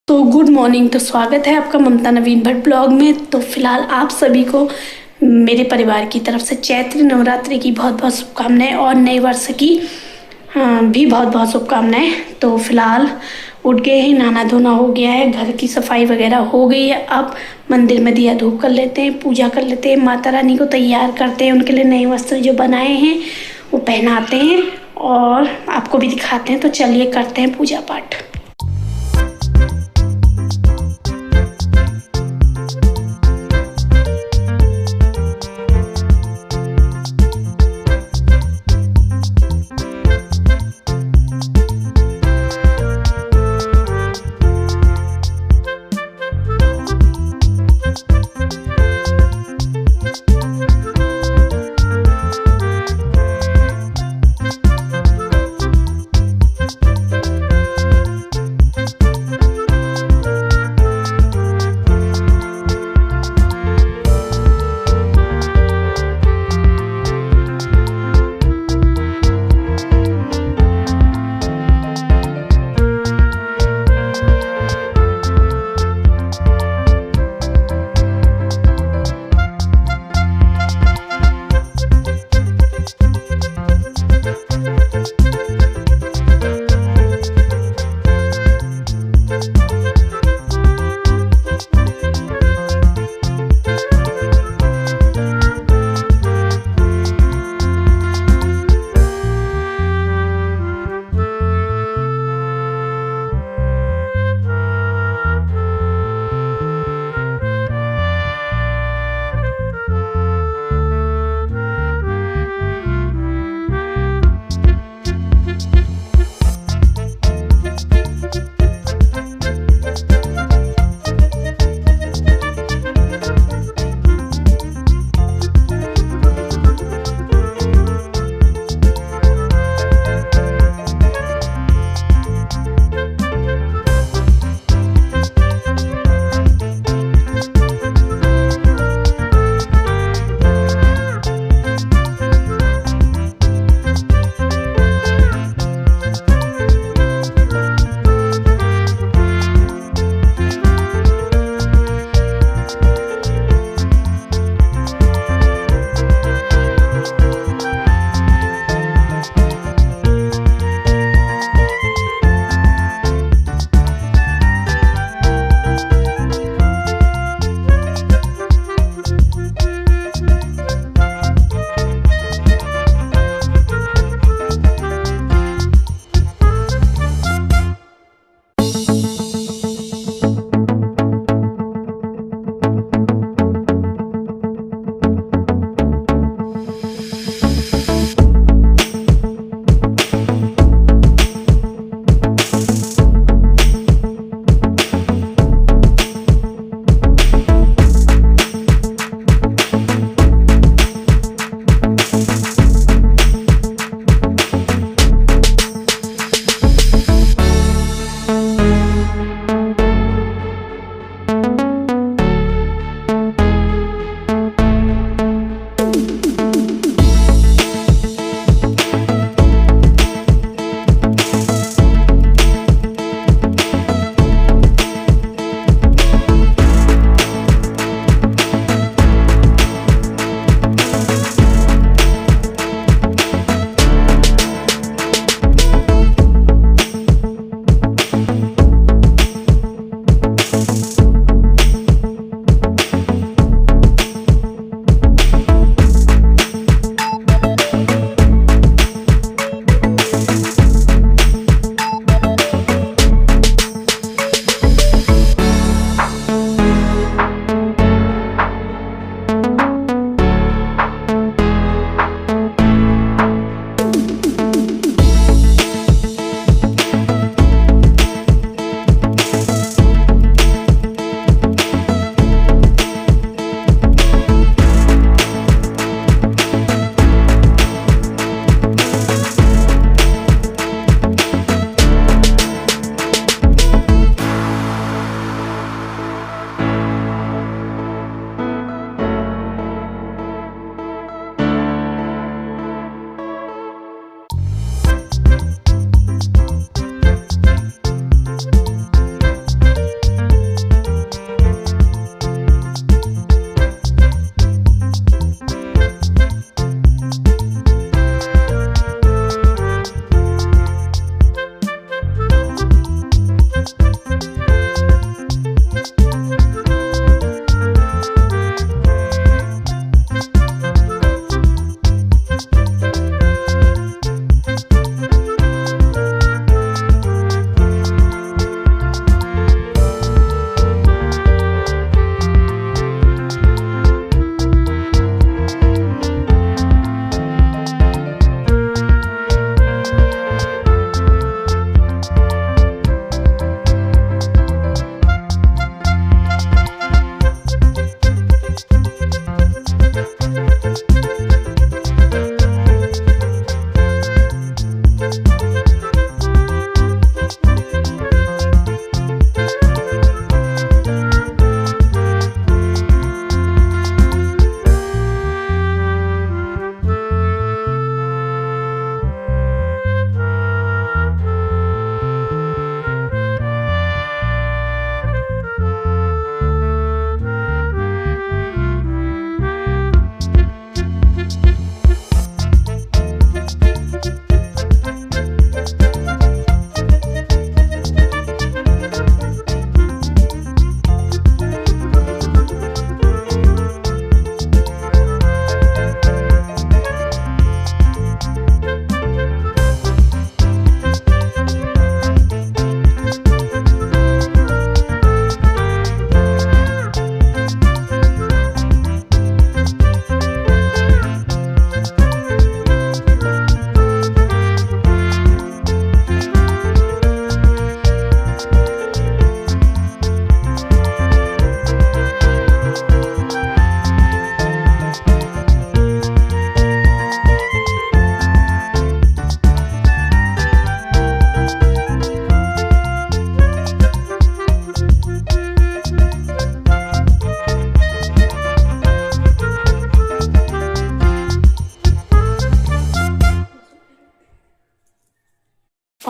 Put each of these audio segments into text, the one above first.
तो good morning. तो स्वागत है आपका ममता नवीन भट्ट ब्लॉग में। तो फिलहाल आप सभी को मेरे परिवार की तरफ से चैत्र नवरात्रि की बहुत बहुत शुभकामनाएं और नए वर्ष की भी बहुत बहुत शुभकामनाएं। तो फिलहाल उठ गए हैं, नहाना धोना हो गया है, घर की सफाई वगैरह हो गई है। अब मंदिर में दिया धूप कर लेते हैं, पूजा कर लेते हैं, माता रानी को तैयार करते हैं, उनके लिए नए वस्त्र जो बनाए हैं वो पहनाते हैं और आपको भी दिखाते हैं। तो चलिए करते हैं पूजा पाठ।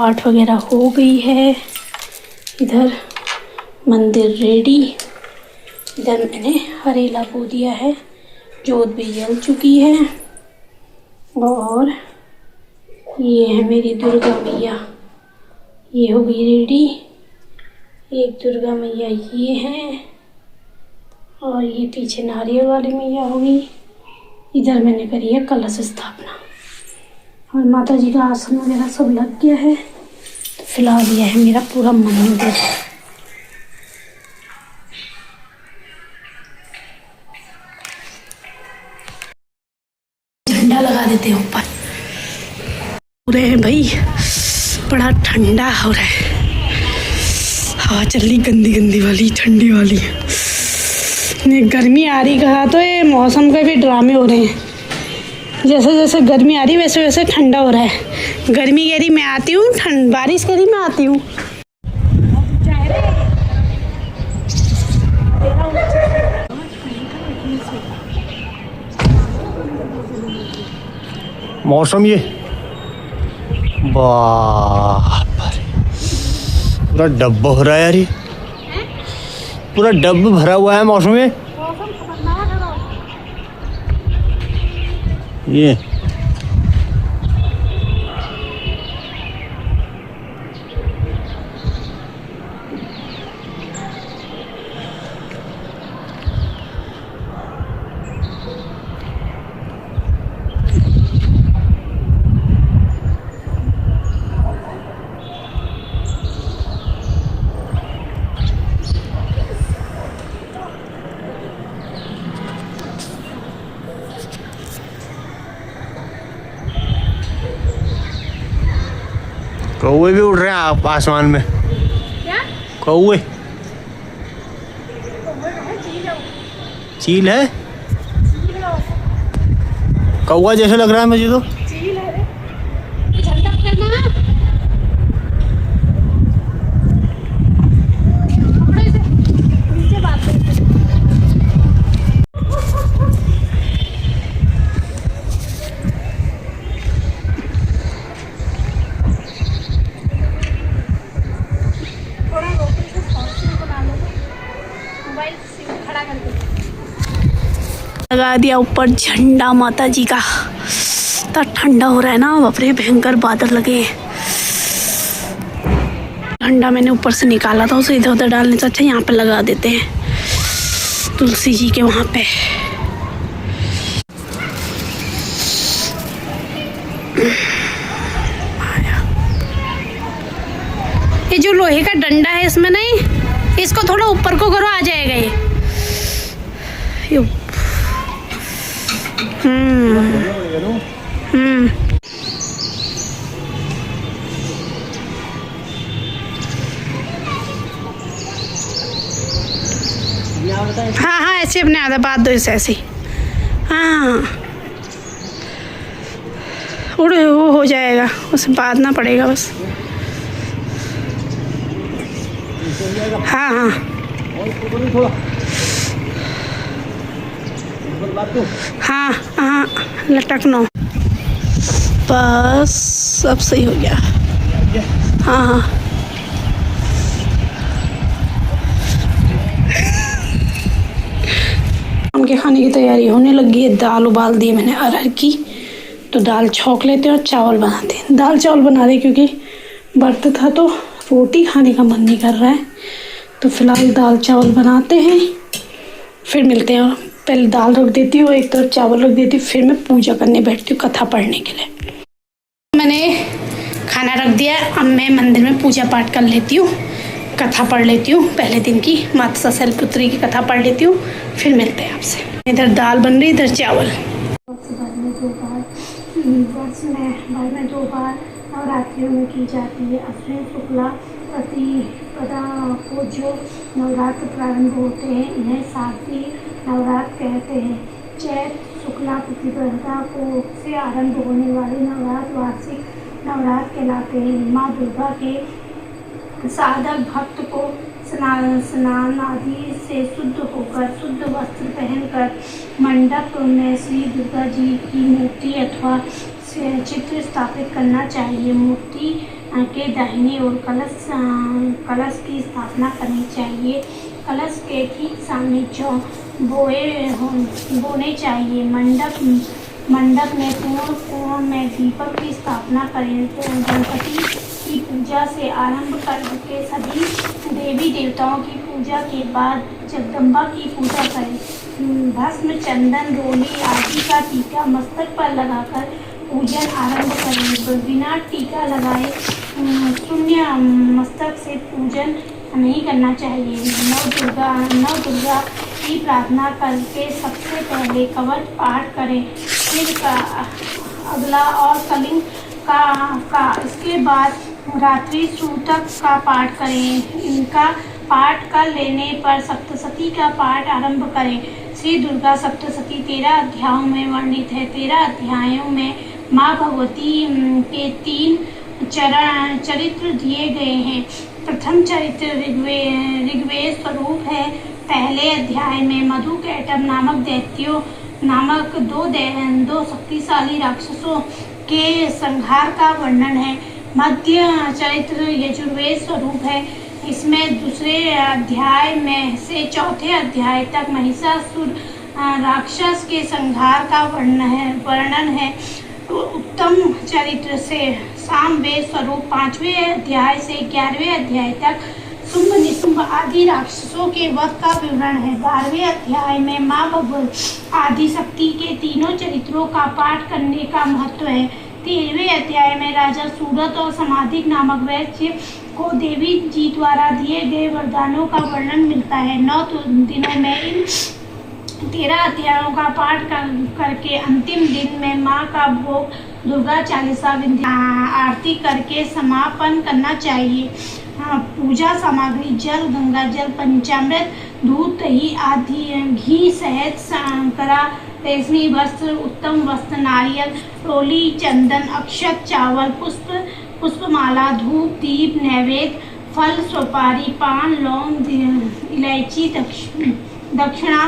पाठ वगैरह हो गई है। इधर मंदिर रेडी। इधर मैंने हरेला बो दिया है, जोत भी जल चुकी है। और ये है मेरी दुर्गा मैया, ये हो गई रेडी। एक दुर्गा मैया ये है, और ये पीछे नारियल वाली मैया होगी। इधर मैंने करी है कलश स्थापना, और माता जी का आसन वगैरह सब लग गया है। तो फिलहाल यह है मेरा पूरा मंदिर। झंडा लगा देते हैं ऊपर। पूरे हैं भाई, बड़ा ठंडा हो रहा है। हवा चल रही गंदी गंदी वाली, ठंडी वाली। गर्मी आ रही कहा तो ये मौसम के भी ड्रामे हो रहे हैं। जैसे जैसे गर्मी आ रही वैसे वैसे ठंडा हो रहा है। गर्मी कह रही मैं आती हूँ, बारिश कह रही मैं आती हूँ। मौसम ये वाह, पूरा डब्बा हो रहा है यार, ये पूरा डब भरा हुआ है मौसम में। ये कौवे भी उड़ रहे हैं आसमान में। क्या कौवे? चील है, कौवा जैसे लग रहा है मुझे तो। लगा दिया ऊपर झंडा माता जी का। तो ठंडा हो रहा है ना, बाप रे भयंकर बादल लगे। झंडा मैंने ऊपर से निकाला था, उसे इधर उधर डालने से अच्छा यहाँ पे लगा देते हैं तुलसी जी के वहाँ पे। ये जो लोहे का डंडा है इसमें नहीं, इसको थोड़ा ऊपर को करो, आ जाएगा ये। हाँ हाँ, ऐसे अपने आधा बात दो इसे ऐसे। हाँ उड़े वो हो जाएगा, उसे बांधना पड़ेगा बस। हाँ हाँ हाँ हाँ, लटकना बस, सब सही हो गया। हाँ हाँ उनके खाने की तैयारी होने लगी है। दाल उबाल दी मैंने अरहर की, तो दाल छौंक लेते हैं और चावल बनाते हैं। दाल चावल बना रहे क्योंकि व्रत था तो रोटी खाने का मन नहीं कर रहा है। तो फिलहाल दाल चावल बनाते हैं, फिर मिलते हैं। पहले दाल रख देती हूँ, एक तरफ चावल रख देती हूँ, फिर मैं पूजा करने बैठती हूँ कथा पढ़ने के लिए। मैंने खाना रख दिया, अब मैं मंदिर में पूजा पाठ कर लेती हूँ, कथा पढ़ लेती हूँ। पहले दिन की माता शैलपुत्री की कथा पढ़ लेती हूँ, फिर मिलते हैं आपसे। इधर दाल बन रही, इधर चावल। वर्ष में 2 बार नवरात्रियों में की जाती है। अश्विन शुक्ला प्रतिपदा को जो नवरात्र प्रारंभ होते हैं इन्हें शारदीय नवरात्र कहते हैं। चैत्र शुक्ला प्रतिपदा को से आरंभ होने वाले नवरात्र वार्षिक नवरात्र कहलाते हैं। माँ दुर्गा के साधक भक्त को स्नान आदि से शुद्ध होकर शुद्ध वस्त्र पहनकर मंडप में श्री दुर्गा जी की मूर्ति अथवा चित्र स्थापित करना चाहिए। मूर्ति के दाहिने ओर कलश की स्थापना करनी चाहिए। कलश के ठीक सामने बोने चाहिए। मंडप में पूर्ण में दीपक की स्थापना करें। गणपति की पूजा से आरंभ करके सभी देवी देवताओं की पूजा के बाद जगदम्बा की पूजा करें। भस्म, चंदन, रोली आदि का टीका मस्तक पर लगाकर पूजन आरंभ करें। बिना टीका लगाए शून्य मस्तक से पूजन नहीं करना चाहिए। नव दुर्गा की प्रार्थना करके सबसे पहले कवच पाठ करें, फिर का अगला और कलिंग का इसके बाद रात्रि सूतक का पाठ करें। इनका पाठ कर लेने पर सप्तशती का पाठ आरंभ करें। श्री दुर्गा सप्तशती 13 अध्यायों में वर्णित है। 13 अध्यायों में माँ भगवती के 3 चरित्र दिए गए हैं। प्रथम चरित्र ऋग्वेद स्वरूप है। पहले अध्याय में मधुकैटभ नामक दैत्यों नामक दो शक्तिशाली राक्षसों के संहार का वर्णन है। मध्य चरित्र यजुर्वेद स्वरूप है। इसमें दूसरे अध्याय में से चौथे अध्याय तक महिषासुर राक्षस के संहार का वर्णन है। उत्तम चरित्र से सामवेद स्वरूप 5वें अध्याय से 11वें अध्याय तक शुंभ निशुंभ आदि राक्षसों के वध का विवरण है। 12वें अध्याय में माँ भगवती आदि शक्ति के तीनों चरित्रों का पाठ करने का महत्व है। 13वें अध्याय में राजा सूरत और समाधिक नामक वैश्य को देवी जी द्वारा दिए गए वरदानों का वर्णन मिलता है। 9 दिनों में इन 13 अध्यायों का पाठ करके अंतिम दिन में माँ का भोग दुर्गा चालीसा आरती करके समापन करना चाहिए। पूजा सामग्री जल, गंगा जल, पंचामृत, दूध, दही आदि, घी, शहद, शंकरा, रेशमी वस्त्र, उत्तम वस्त्र, नारियल, रोली, चंदन, अक्षत, चावल, पुष्पमाला, धूप, दीप, नैवेद्य, फल, सुपारी, पान, लौंग, इलायची, दक्षिणा,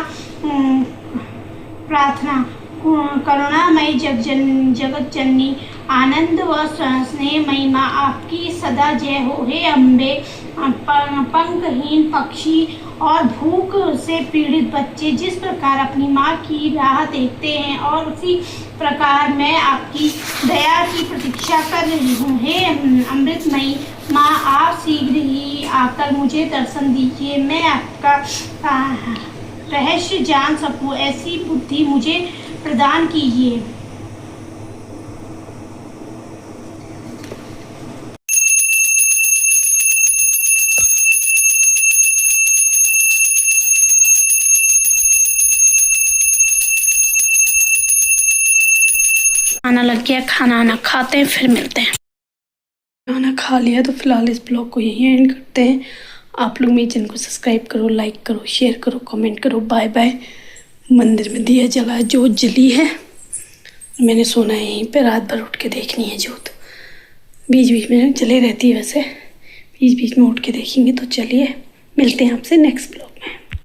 प्रार्थना। करुणामयी जगत जननी, आनंद व स्नेहमयी माँ आपकी सदा जय हो। हे अम्बे, पंखहीन पक्षी और भूख से पीड़ित बच्चे जिस प्रकार अपनी माँ की राह देखते हैं और उसी प्रकार मैं आपकी दया की प्रतीक्षा कर रही हूँ। हे अमृतमयी माँ, आप शीघ्र ही आकर मुझे दर्शन दीजिए। मैं आपका रहस्य जान सकूं, ऐसी बुद्धि मुझे प्रदान कीजिए। खाना लग गया, खाना खाते हैं फिर मिलते हैं। खाना खा लिया तो फिलहाल इस ब्लॉग को यहीं एंड करते हैं। आप लोग मेरे चैनल को सब्सक्राइब करो, लाइक करो, शेयर करो, कमेंट करो। Bye bye. मंदिर में दिया जला, जोत जली है। मैंने सोना है यहीं पे, रात भर उठ के देखनी है जोत। बीच बीच में जले रहती है, वैसे बीच बीच में उठ के देखेंगे। तो चलिए मिलते हैं आपसे नेक्स्ट ब्लॉग।